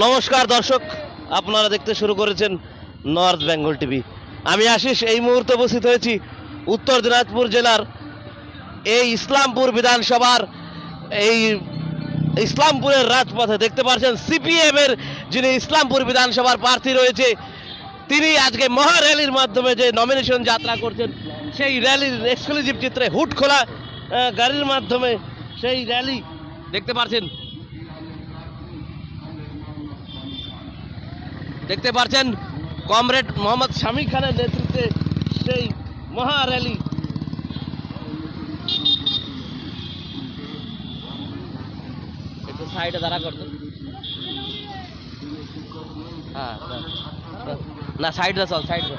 নমস্কার দর্শক, আপনারা দেখতে শুরু করেছেন নর্থ বেঙ্গল টিভি। আমি আশিস এই মুহূর্তে উপস্থিত হয়েছি উত্তর দিনাজপুর জেলার এই ইসলামপুর বিধানসভার এই ইসলামপুরের রাজপথে। দেখতে পাচ্ছেন সিপিএম এর যিনি ইসলামপুর বিধানসভার প্রার্থী রয়েছে, তিনি আজকে মহা র্যালির মাধ্যমে যে নমিনেশন যাত্রা করছেন, সেই র্যালির এক্সক্লুসিভ চিত্রে হুড খোলা গাড়ির মাধ্যমে সেই র্যালি দেখতে পাচ্ছেন। দেখতে পাচ্ছেন কমরেড মোহাম্মদ শামী খানের নেতৃত্বে সেই মহা র্যালি। একটু সাইডে দাঁড়া করতো, হ্যাঁ না সাইডে চল, সাইডে।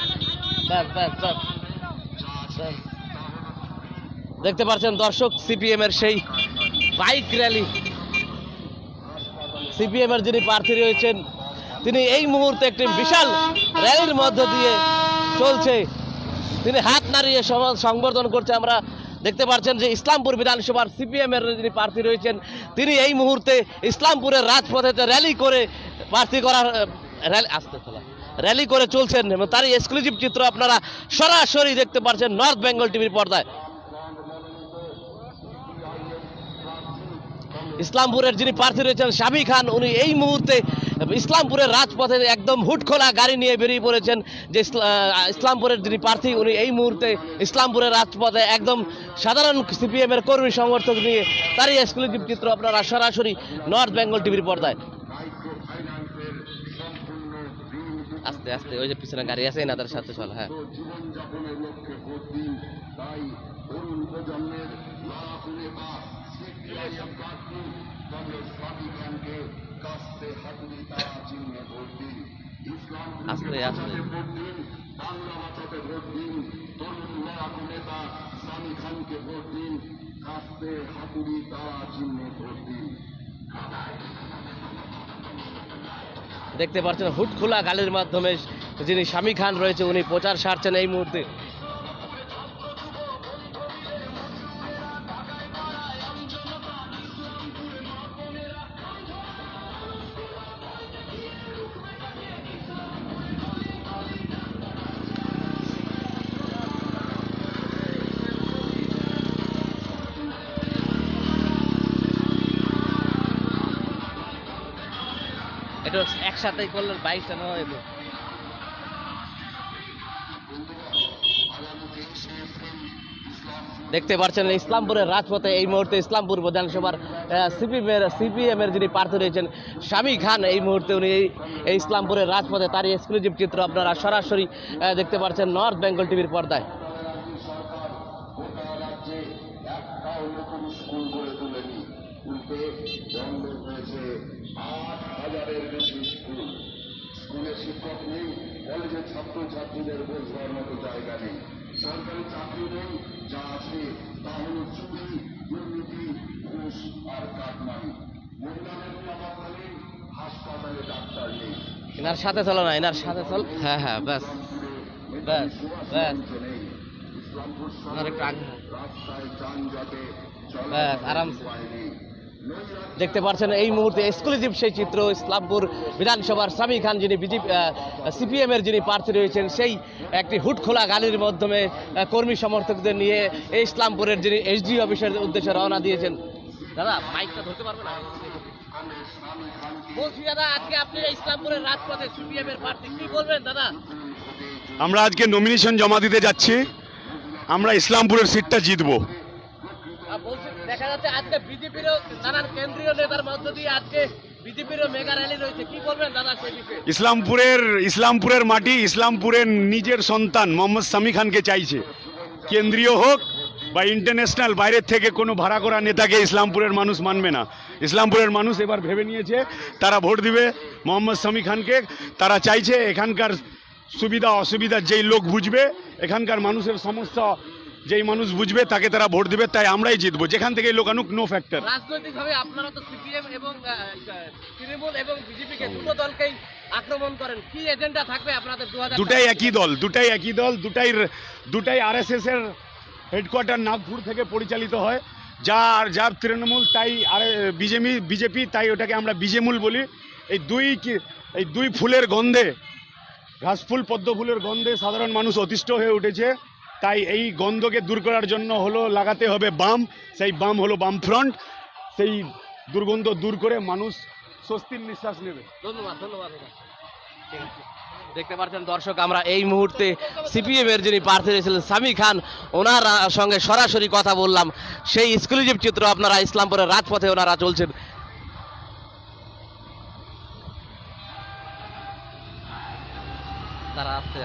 দেখতে পাচ্ছেন দর্শক, সিপিএম এর সেই বাইক র্যালি। সিপিএম এর যিনি প্রার্থী রয়েছেন, তিনি এই মুহূর্তে একটি বিশাল র্যালির মধ্য দিয়ে চলছে। তিনি হাত নাড়িয়ে সংবর্ধন করছে। আমরা দেখতে পাচ্ছেন যে ইসলামপুর বিধানসভার সিপিএম এর যিনি প্রার্থী রয়েছেন, তিনি এই মুহূর্তে ইসলামপুরের রাজপথে র্যালি করে প্রার্থী করার র্যালি করে চলছেন, এবং তারই এক্সক্লুসিভ চিত্র আপনারা সরাসরি দেখতে পাচ্ছেন নর্থ বেঙ্গল টিভির পর্দায়। ইসলামপুরের যিনি প্রার্থী রয়েছেন শামী খান, উনি এই মুহূর্তে ইসলামপুরের রাজপথে একদম হুটখোলা গাড়ি নিয়ে বেরিয়ে পড়েছেন। যে ইসলামপুরের যিনি প্রার্থী, উনি এই মুহূর্তে ইসলামপুরের রাজপথে একদম সাধারণ সিপিএম এর কর্মী সমর্থক নিয়ে, তারই এক্সক্লুসিভ চিত্র আপনারা সরাসরি নর্থ বেঙ্গল টিভির পর্দায়। আস্তে আস্তে, ওই যে পিছনে গাড়ি আছে না, তার সাথে চল। হ্যাঁ, আস্তে আস্তে। দেখতে পাচ্ছেন হুট খোলা গাড়ির মাধ্যমে যিনি শামী খান রয়েছে, উনি প্রচার সারছেন এই মুহূর্তে। এটা একসাথে করলে বাইক চালানো হইব। দেখতে পাচ্ছেন ইসলামপুরের রাজপথে এই মুহূর্তে ইসলামপুর বিধানসভার সিপিএম এর যিনি প্রার্থী রয়েছেন শামী খান, এই মুহূর্তে উনি এই ইসলামপুরের রাজপথে, তারই এক্সক্লুসিভ চিত্র আপনারা সরাসরি দেখতে পাচ্ছেন নর্থ বেঙ্গল টিভির পর্দায়। শিক্ষক নেই, কলেজের ছাত্রছাত্রীদের বোঝবার মতো জায়গা নেই, সরকারি চাকরি নেই, যা আছে তা হল চুরি, দুর্নীতি, ঘুষ আর কাটমানি। মহিলাদের নিরাপত্তা নেই, হাসপাতালে ডাক্তার নেই। এনার সাথে চলো না, এনার সাথে চল। হ্যাঁ হ্যাঁ, ব্যাস ব্যাস ব্যাস, রাস্তায় যানজটে ব্যাস আরামসে। দেখতে পাচ্ছেন এই মুহূর্তে এক্সক্লুসিভ সেই চিত্র, ইসলামপুর বিধানসভার শামী খান, যিনি সিপিএম এর যিনি প্রার্থী রয়েছেন, সেই একটি হুটখোলা গাড়ির মাধ্যমে কর্মী সমর্থকদের নিয়ে এই ইসলামপুরের যিনি এসডি অফিসের উদ্দেশ্যে রওনা দিয়েছেন। দাদা মাইকটা ধরতে পারবে না? বলছি দাদা, আজকে আপনি ইসলামপুরের রাজপথে সিপিএম এর প্রার্থী, কি বলবেন দাদা? আমরা আজকে নমিনেশন জমা দিতে যাচ্ছি, আমরা ইসলামপুরের সিটটা জিতবো। দেখা যাচ্ছে আজকে বিজেপিরও নানান কেন্দ্রীয় নেতার মধ্য দিয়ে আজকে বিজেপিরও মেগা র্যালি রয়েছে, কি বলবেন দাদা সেই বিষয়ে? ইসলামপুরের মাটি, ইসলামপুরের নিজের সন্তান মোহাম্মদ শামী খানকে চাইছে। কেন্দ্রীয় হোক বা ইন্টারন্যাশনাল, বাইরের থেকে কোনো ভাড়া করা নেতাকে ইসলামপুরের মানুষ মানবে না। ইসলামপুরের মানুষ এবার ভেবে নিয়েছে, তারা ভোট দিবে মোহাম্মদ শামী খানকে। তারা চাইছে এখানকার সুবিধা অসুবিধা যেই লোক বুঝবে, এখানকার মানুষের সমস্যা যেই মানুষ বুঝবে, তাকে তারা ভোট দিবে। তাই আমরাই জিতবো, যেখান থেকে লোক আনুক, নো ফ্যাক্টর। রাজনৈতিকভাবে আপনারা তো সিপিএম এবং তৃণমূল এবং বিজেপিকে দুটো দলকেই আক্রমণ করেন, কি এজেন্ডা থাকবে আপনাদের? দুটাই একই দল, দুটাই আরএসএস এর হেডকোয়ার্টার নাগপুর থেকে পরিচালিত হয়। যার তৃণমূল তাই আর বিজেপি তাই ওটাকে আমরা বিজেমূল বলি। এই দুই ফুলের গন্ধে, ঘাসফুল পদ্ম ফুলের গন্ধে সাধারণ মানুষ অতিষ্ঠ হয়ে উঠেছে। তাই এই গন্ধকে দূর করার জন্য লাগাতে হবে বাম। সেই বাম হলো বামফ্রন্ট। সেই দুর্গন্ধ দূর করে মানুষ স্বস্তির নিঃশ্বাস নেবে। ধন্যবাদ ধন্যবাদ। দেখতে পাচ্ছেন দর্শক, আমরা এই মুহূর্তে সিপিএম এর যিনি প্রার্থী ছিলেন সামি খান, ওনার সঙ্গে সরাসরি কথা বললাম। সেই এক্সক্লুসিভ চিত্র আপনারা ইসলামপুরের রাজপথে ওনারা চলছেন। তারা আসতে